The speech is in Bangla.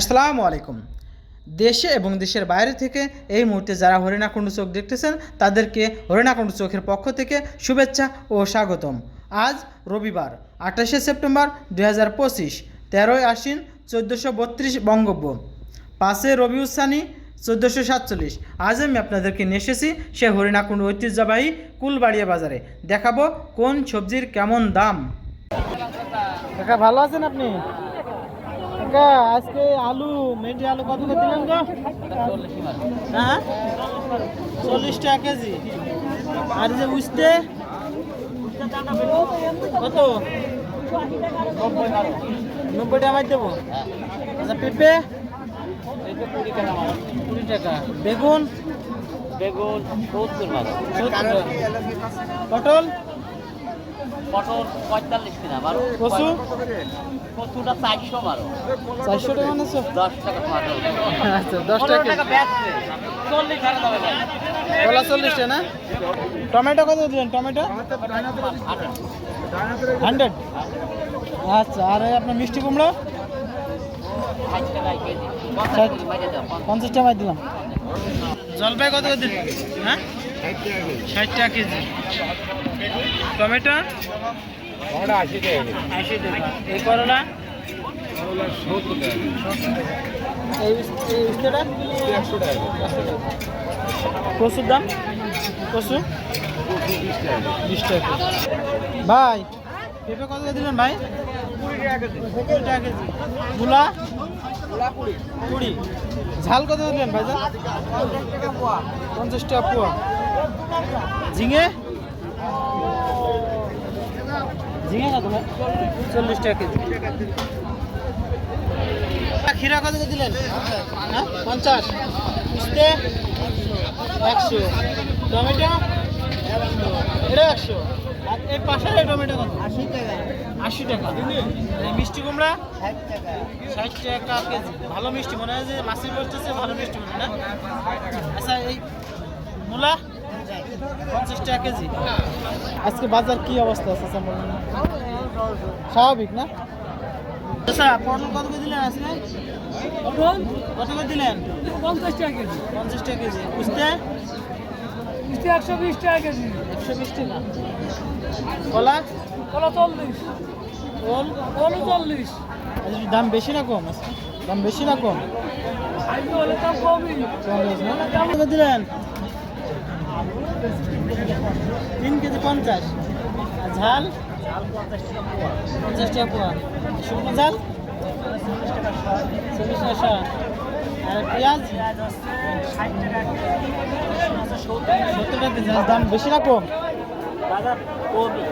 আসসালামু আলাইকুম। দেশে এবং দেশের বাইরে থেকে এই মুহূর্তে যারা হরিণাকুণ্ড চোখ দেখতেছেন তাদেরকে হরিণাকুণ্ড চোখের পক্ষ থেকে শুভেচ্ছা ও স্বাগতম। আজ রবিবার 28শে সেপ্টেম্বর 2025, 13ই আশ্বিন 1432 বঙ্গাব্দ, 5 রবিউল সানি 1447। আজ আমি আপনাদেরকে নিয়ে এসেছি সে হরিণাকুণ্ড ঐতিহ্যবাহী কুলবাড়িয়া বাজারে। দেখাবো কোন সবজির কেমন দাম। কাকা ভালো আছেন আপনি? কাকা আজকে আলু মেডি আলু কত করে দিলেন গো? হ্যাঁ 40 টাকা কেজি। আর যে উস্তে কত? 90 টাকা দেবো। আচ্ছা পেঁপে 20 টাকা। বেগুন 70 পটল 45 কিনা বারো। কচু কচুটা 400 বারো। 400 টাকা মানে 10 টাকা পাঠাও। আচ্ছা 10 টাকা। 40 টাকা দাও ভাই। কলা 40 টাকা না? টমেটো কত দিলেন? টমেটো 100। আচ্ছা আর আপনার মিষ্টি কুমড়ো 60 টাকা কেজি। 50 টাকা দিলাম। জলপাই কত করে দিলেন? হ্যাঁ 60 টাকা কেজি। টমেটো 80 টাকা। 80 টাকা। এই করলা 70 টাকা। এই উস্তেটা 100 টাকা। কচুর দাম? কচু 20 টাকা। ভাই পেঁপে কত করে দিলেন ভাই? 20 টাকা কেজি। মূলা 20। ঝাল কত দিলেন ভাই? 50 টাকা পোয়া। ঝিঙে কত ভাই? 40 টাকা কেজি। ক্ষীরা কত করে দিলেন? হ্যাঁ 50। উস্তে 100। টমেটো এটা 100। আর এই পাশে টমেটো কত? 80 টাকা। 80 টাকা। এই মিষ্টি কুমড়া 60 টাকা কেজি। ভালো মিষ্টি মনে হয় যে মাছের বসতেছে, ভালো মিষ্টি মনে না? আচ্ছা এই মূলা 50 টাকা কেজি। আজকে বাজার কি অবস্থা আছে স্বাভাবিক না? আচ্ছা পটল কত করে দিলেন আজকে? কত করে দিলেন? 50 টাকা কেজি। 50 টাকা কেজি। উস্তে 120 টাকা কেজি। 120 টাকা। কলা কলা 40। ওল ওল 40। আচ্ছা, দাম বেশি না কম? দাম বেশি না কম? আইতে হলে দাম কমই। কত করে দিলেন? 3 কেজি 50। আর ঝাল 50 টাকা পোয়া। শুকনো ঝাল 40 টাকা। আর পেঁয়াজ 70 টাকা কেজি। দাম বেশি না কম? বাজার কমই।